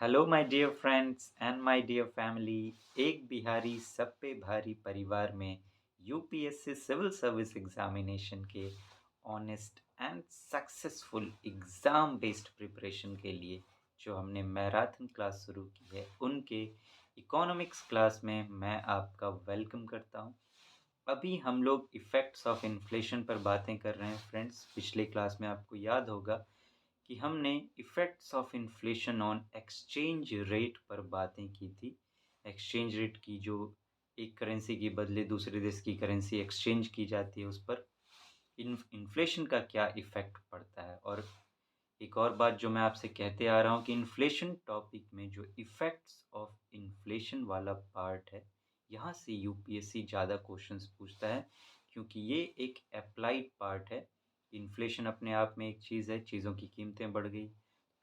Hello my dear friends and my dear family. एक बिहारी सब पे भारी परिवार में यूपीएससी सिविल सर्विस एग्जामिनेशन के honest and successful exam based preparation के लिए जो हमने मैराथन क्लास शुरू की है उनके इकोनॉमिक्स क्लास में मैं आपका वेलकम करता हूं। अभी हम लोग इफ़ेक्ट्स ऑफ इन्फ्लेशन पर बातें कर रहे हैं फ्रेंड्स। पिछले क्लास में आपको याद होगा कि हमने effects of inflation on exchange rate पर बातें की थी। एक्सचेंज रेट की जो एक करेंसी के बदले दूसरे देश की करेंसी एक्सचेंज की जाती है उस पर इन्फ्लेशन का क्या इफ़ेक्ट पड़ता है। और एक और बात जो मैं आपसे कहते आ रहा हूँ कि इन्फ्लेशन टॉपिक में जो इफ़ेक्ट्स ऑफ इन्फ्लेशन वाला पार्ट है यहाँ से यूपीएससी ज़्यादा क्वेश्चंस पूछता है, क्योंकि ये एक अप्लाइड पार्ट है। इन्फ्लेशन अपने आप में एक चीज़ है, चीज़ों की कीमतें बढ़ गई,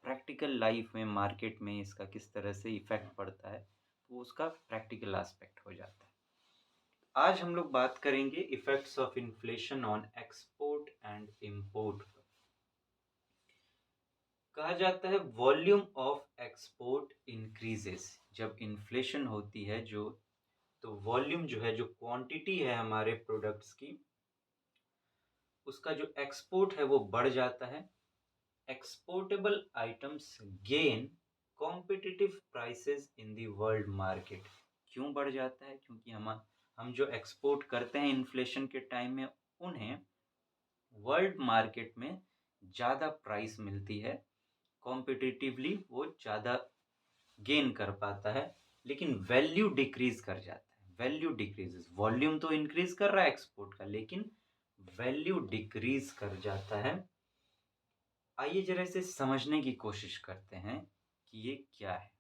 प्रैक्टिकल लाइफ में मार्केट में इसका किस तरह से इफ़ेक्ट पड़ता है, तो उसका प्रैक्टिकल एस्पेक्ट हो जाता है। आज हम लोग बात करेंगे effects of inflation on export and import. कहा जाता है वॉल्यूम ऑफ एक्सपोर्ट इंक्रीजेस। जब इन्फ्लेशन होती है जो, तो वॉल्यूम जो है, जो क्वांटिटी है हमारे प्रोडक्ट्स की, उसका जो एक्सपोर्ट है वो बढ़ जाता है। Exportable items gain competitive prices in the world market. क्यों बढ़ जाता है? क्योंकि हम जो एक्सपोर्ट करते हैं इन्फ्लेशन के टाइम में, उन्हें वर्ल्ड मार्केट में ज़्यादा प्राइस मिलती है, कॉम्पिटिटिवली वो ज़्यादा गेन कर पाता है, लेकिन वैल्यू डिक्रीज कर जाता है। वैल्यू डिक्रीजेस, वॉल्यूम तो इंक्रीज कर रहा है एक्सपोर्ट का, लेकिन वैल्यू डिक्रीज कर जाता है। आइए जरा इसे समझने की कोशिश करते हैं कि ये क्या है।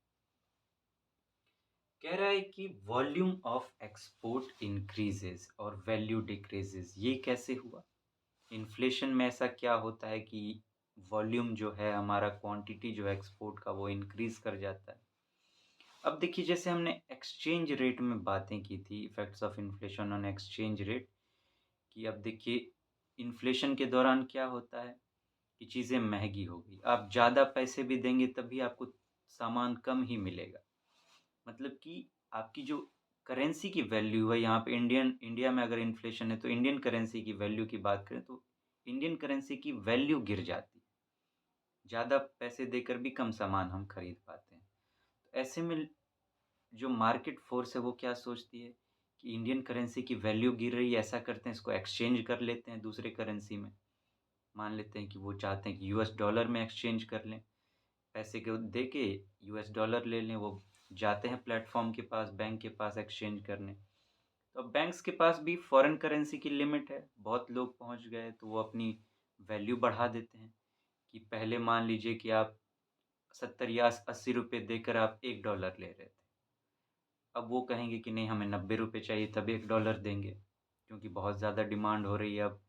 कह रहा है कि वॉल्यूम ऑफ एक्सपोर्ट इंक्रीजेस और वैल्यू डिक्रीजेस। ये कैसे हुआ? इन्फ्लेशन में ऐसा क्या होता है कि वॉल्यूम जो है हमारा, क्वांटिटी जो है एक्सपोर्ट का, वो इंक्रीज कर जाता है। अब देखिए, जैसे हमने एक्सचेंज रेट में बातें की थी, effects of inflation on exchange rate, कि अब देखिए इन्फ्लेशन के दौरान क्या होता है कि चीज़ें महंगी हो गई। आप ज़्यादा पैसे भी देंगे तब भी आपको सामान कम ही मिलेगा। मतलब कि आपकी जो करेंसी की वैल्यू है, यहाँ पे इंडिया में अगर इन्फ्लेशन है तो इंडियन करेंसी की वैल्यू की बात करें तो इंडियन करेंसी की वैल्यू गिर जाती है। ज़्यादा पैसे देकर भी कम सामान हम खरीद पाते हैं। तो ऐसे में जो मार्केट फोर्स है वो क्या सोचती है कि इंडियन करेंसी की वैल्यू गिर रही है, ऐसा करते हैं इसको एक्सचेंज कर लेते हैं दूसरे करेंसी में। मान लेते हैं कि वो चाहते हैं कि यूएस डॉलर में एक्सचेंज कर लें, पैसे के दे के यूएस डॉलर ले लें। वो जाते हैं प्लेटफॉर्म के पास, बैंक के पास एक्सचेंज करने। तो अब बैंक्स के पास भी फॉरेन करेंसी की लिमिट है, बहुत लोग पहुंच गए तो वो अपनी वैल्यू बढ़ा देते हैं कि पहले मान लीजिए कि आप 70 या 80 रुपये देकर आप $1 ले रहे थे, अब वो कहेंगे कि नहीं, हमें 90 रुपये चाहिए, तब $1 देंगे, क्योंकि बहुत ज़्यादा डिमांड हो रही है अब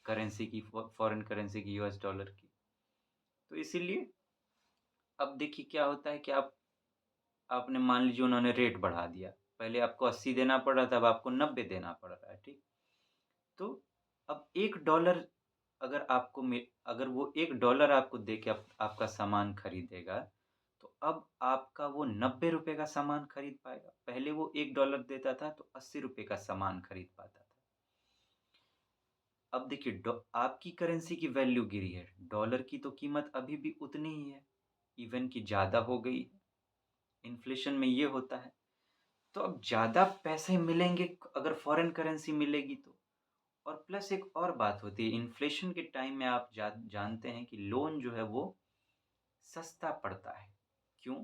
करेंसी की, फॉरेन करेंसी की, यूएस डॉलर की। तो इसीलिए अब देखिए क्या होता है कि आपने मान लीजिए उन्होंने रेट बढ़ा दिया, पहले आपको 80 देना पड़ रहा था, अब आपको 90 देना पड़ रहा है, ठीक। तो अब $1 अगर अगर वो $1 आपको दे के आपका सामान खरीदेगा, तो अब आपका वो 90 रुपए का सामान खरीद पाएगा। पहले वो $1 देता था तो 80 रुपए का सामान खरीद पाता था। अब देखिए, आपकी करेंसी की वैल्यू गिरी है, डॉलर की तो कीमत अभी भी उतनी ही है, इवन की ज़्यादा हो गई है। इन्फ्लेशन में ये होता है। तो अब ज़्यादा पैसे मिलेंगे अगर फॉरेन करेंसी मिलेगी तो। और प्लस एक और बात होती है, इन्फ्लेशन के टाइम में आप जानते हैं कि लोन जो है वो सस्ता पड़ता है। क्यों?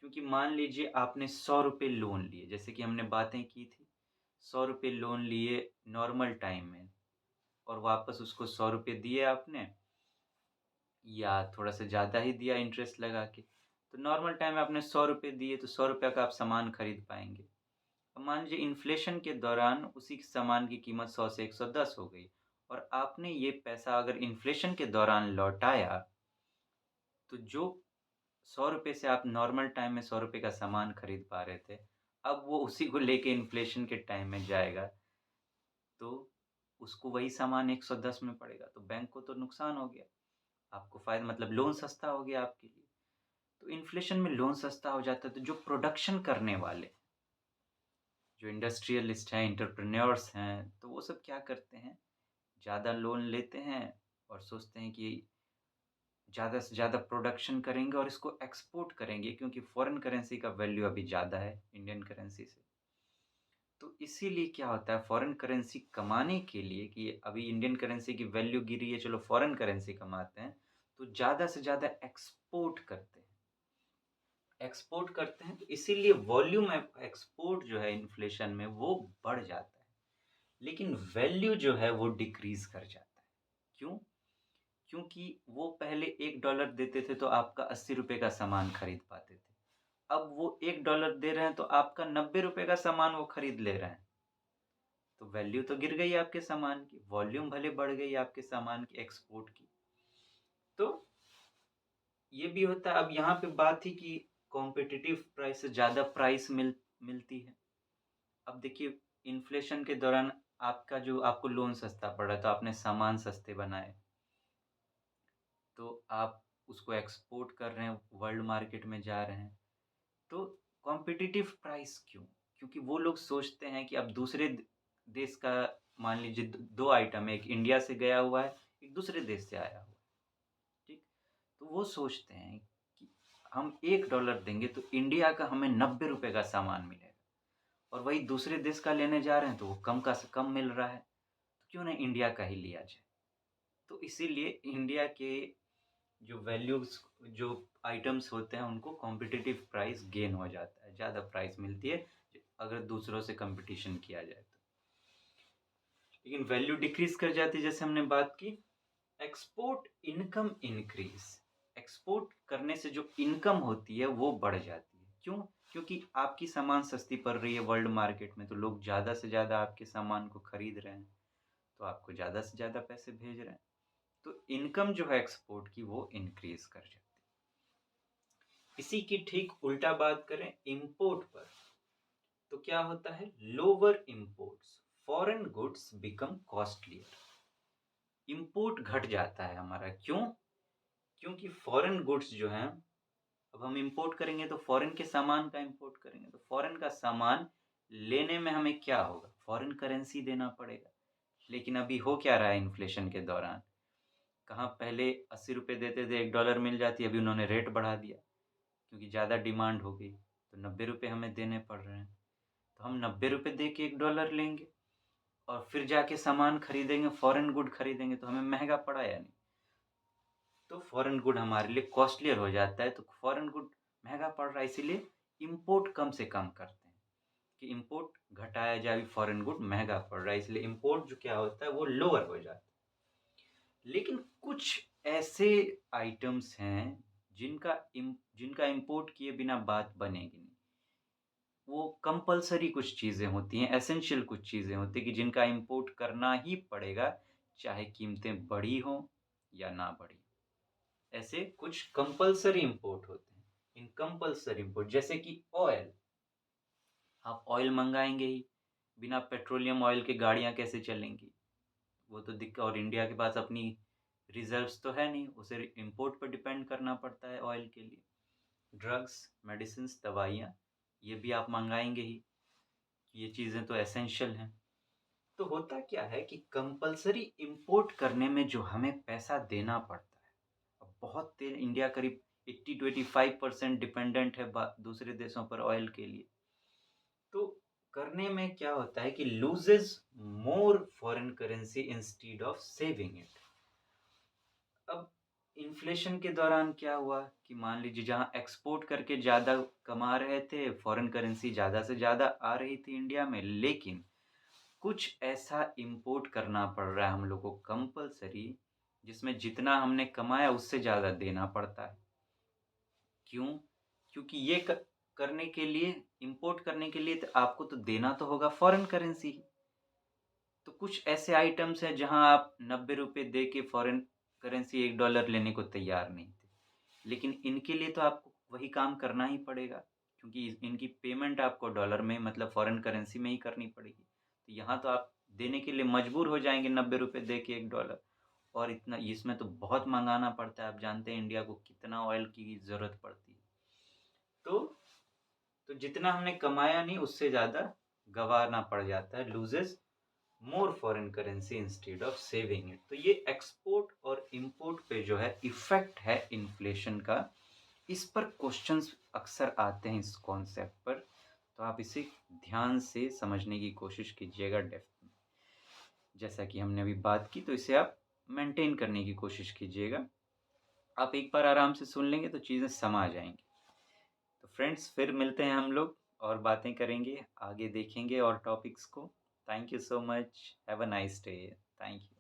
क्योंकि मान लीजिए आपने 100 रुपये लोन लिए, जैसे कि हमने बातें की थी, 100 रुपये लोन लिए नॉर्मल टाइम में, और वापस उसको 100 रुपये दिए आपने, या थोड़ा सा ज़्यादा ही दिया इंटरेस्ट लगा के। तो नॉर्मल टाइम में आपने 100 रुपये दिए तो 100 रुपये का आप सामान खरीद पाएंगे। अब मान लीजिए इन्फ्लेशन के दौरान उसी सामान की कीमत 100 से 110 हो गई, और आपने ये पैसा अगर इन्फ्लेशन के दौरान लौटाया, तो जो 100 रुपये से आप नॉर्मल टाइम में 100 रुपये का सामान खरीद पा रहे थे, अब वो उसी को लेके इन्फ्लेशन के टाइम में जाएगा, तो उसको वही सामान 110 में पड़ेगा, तो बैंक को तो नुकसान हो गया। आपको फ़ायदा, मतलब लोन सस्ता हो गया आपके लिए। तो इन्फ्लेशन में लोन सस्ता हो जाता है, तो जो प्रोडक्शन करने वाले, जो इंडस्ट्रियलिस्ट हैं, एंटरप्रेन्योर्स हैं, तो वो सब क्या करते हैं, ज़्यादा लोन लेते हैं और सोचते हैं कि ज़्यादा से ज़्यादा प्रोडक्शन करेंगे और इसको एक्सपोर्ट करेंगे, क्योंकि फ़ॉरेन करेंसी का वैल्यू अभी ज़्यादा है इंडियन करेंसी से। तो इसीलिए क्या होता है, फ़ॉरेन करेंसी कमाने के लिए कि अभी इंडियन करेंसी की वैल्यू गिरी है, चलो फ़ॉरेन करेंसी कमाते हैं, तो ज़्यादा से ज़्यादा एक्सपोर्ट करते हैं। एक्सपोर्ट करते हैं, तो इसीलिए वॉल्यूम एक्सपोर्ट जो है इन्फ्लेशन में वो बढ़ जाता है। लेकिन वैल्यू जो है वो डिक्रीज़ कर जाता है। क्यों? क्योंकि वो पहले $1 देते थे तो आपका ₹80 का सामान खरीद पाते थे। अब वो $1 दे रहे हैं तो आपका ₹90 का सामान वो खरीद ले रहे हैं। तो वैल्यू तो गिर गई आपके सामान की, वॉल्यूम भले बढ़ गई आपके सामान की एक्सपोर्ट की। तो ये भी होता है। अब यहाँ पे बात थी कि कॉम्पिटिटिव प्राइस से ज़्यादा प्राइस मिलती है। अब देखिए, इन्फ्लेशन के दौरान आपका जो आपको लोन सस्ता पड़ रहा है तो आपने सामान सस्ते बनाए, तो आप उसको एक्सपोर्ट कर रहे हैं, वर्ल्ड मार्केट में जा रहे हैं। तो कॉम्पिटिटिव प्राइस क्यों? क्योंकि वो लोग सोचते हैं कि अब दूसरे देश का, मान लीजिए दो आइटम है, एक इंडिया से गया हुआ है, एक दूसरे देश से आया हुआ है, ठीक? तो वो सोचते हैं कि हम $1 देंगे तो इंडिया का हमें ₹90 का सामान मिलेगा, और वही दूसरे देश का लेने जा रहे हैं तो वो कम का से कम मिल रहा है, तो क्यों ना इंडिया का ही लिया जाए। तो इसीलिए इंडिया के जो वैल्यूज़, जो आइटम्स होते हैं, उनको कॉम्पिटिटिव प्राइस गेन हो जाता है, ज़्यादा प्राइस मिलती है अगर दूसरों से कंपटीशन किया जाए तो। लेकिन वैल्यू डिक्रीज़ कर जाती है, जैसे हमने बात की। एक्सपोर्ट इनकम इंक्रीज़, एक्सपोर्ट करने से जो इनकम होती है वो बढ़ जाती है। क्यों? क्योंकि आपकी सामान सस्ती पड़ रही है वर्ल्ड मार्केट में, तो लोग ज़्यादा से ज़्यादा आपके सामान को खरीद रहे हैं, तो आपको ज़्यादा से ज़्यादा पैसे भेज रहे हैं। तो इनकम जो है एक्सपोर्ट की वो इंक्रीज़ कर जाती है। इसी की ठीक उल्टा बात करें इंपोर्ट पर, तो क्या होता है, lower imports, foreign goods become costlier. Import घट जाता है हमारा। क्यों? क्योंकि फॉरेन गुड्स जो हैं, अब हम इंपोर्ट करेंगे तो फॉरेन के सामान का इंपोर्ट करेंगे, तो फॉरेन का सामान लेने में हमें क्या होगा, फॉरेन करेंसी देना पड़ेगा। लेकिन अभी हो क्या रहा है इन्फ्लेशन के दौरान, कहाँ पहले ₹80 देते थे, $1 मिल जाती, अभी उन्होंने रेट बढ़ा दिया क्योंकि ज़्यादा डिमांड हो गई, तो ₹90 हमें देने पड़ रहे हैं। तो हम ₹90 दे के $1 लेंगे और फिर जाके सामान खरीदेंगे, फॉरेन गुड खरीदेंगे, तो हमें महँगा पड़ा या नहीं? तो फॉरेन गुड हमारे लिए कॉस्टलियर हो जाता है, तो फॉरेन गुड महँगा पड़ रहा है, इसीलिए इम्पोर्ट कम से कम करते हैं कि इम्पोर्ट घटाया जाए, अभी फॉरेन गुड महँगा पड़ रहा है, इसलिए इम्पोर्ट जो क्या होता है वो लोअर हो जाता है। लेकिन कुछ ऐसे आइटम्स हैं जिनका इम्पोर्ट किए बिना बात बनेगी नहीं। वो कंपल्सरी कुछ चीज़ें होती हैं, एसेंशियल कुछ चीज़ें होती हैं कि जिनका इम्पोर्ट करना ही पड़ेगा, चाहे कीमतें बढ़ी हों या ना बढ़ी। ऐसे कुछ कंपल्सरी इम्पोर्ट होते हैं। इन कंपल्सरी इम्पोर्ट, जैसे कि ऑयल, आप ऑयल मँगाएँगे ही, बिना पेट्रोलियम ऑयल के गाड़ियाँ कैसे चलेंगी? वो तो और इंडिया के पास अपनी रिज़र्व्स तो है नहीं, उसे इम्पोर्ट पर डिपेंड करना पड़ता है ऑयल के लिए। ड्रग्स, मेडिसिन्स, दवाइयाँ, ये भी आप मँगाएँगे ही, ये चीज़ें तो एसेंशियल हैं। तो होता क्या है कि कंपल्सरी इंपोर्ट करने में जो हमें पैसा देना पड़ता है, अब बहुत तेल, इंडिया करीब 80 टू 85% डिपेंडेंट है दूसरे देशों पर ऑयल के लिए। तो करने में क्या होता है कि loses more foreign currency instead of saving it. अब इन्फ्लेशन के दौरान क्या हुआ कि मान लीजिए जहाँ एक्सपोर्ट करके ज़्यादा कमा रहे थे, फॉरेन करेंसी ज़्यादा से ज़्यादा आ रही थी इंडिया में, लेकिन कुछ ऐसा इम्पोर्ट करना पड़ रहा है हम लोग को कंपल्सरी, जिसमें जितना हमने कमाया उससे ज़्यादा देना पड़ता है। क्यों? क्योंकि ये करने के लिए, इम्पोर्ट करने के लिए तो आपको तो देना तो होगा फॉरेन करेंसी ही। तो कुछ ऐसे आइटम्स हैं जहाँ आप ₹90 दे के फॉरेन करेंसी $1 लेने को तैयार नहीं थे। लेकिन इनके लिए तो आपको वही काम करना ही पड़ेगा, क्योंकि इनकी पेमेंट आपको डॉलर में, मतलब फॉरेन करेंसी में ही करनी पड़ेगी। तो यहाँ तो आप देने के लिए मजबूर हो जाएँगे ₹90 दे के $1, और इतना इसमें तो बहुत मँगाना पड़ता है। आप जानते हैं इंडिया को कितना ऑयल की ज़रूरत पड़ती है। तो जितना हमने कमाया नहीं उससे ज़्यादा गँवाना पड़ जाता है, loses more foreign currency instead of saving it. तो ये एक्सपोर्ट और इम्पोर्ट पे जो है इफ़ेक्ट है इन्फ्लेशन का, इस पर क्वेश्चंस अक्सर आते हैं इस कॉन्सेप्ट पर, तो आप इसे ध्यान से समझने की कोशिश कीजिएगा जैसा कि हमने अभी बात की, तो इसे आप मेंटेन करने की कोशिश कीजिएगा। आप एक बार आराम से सुन लेंगे तो चीज़ें समा जाएँगी। तो फ्रेंड्स फिर मिलते हैं हम लोग और बातें करेंगे, आगे देखेंगे और टॉपिक्स को। Thank you so much, have a nice day. Thank you.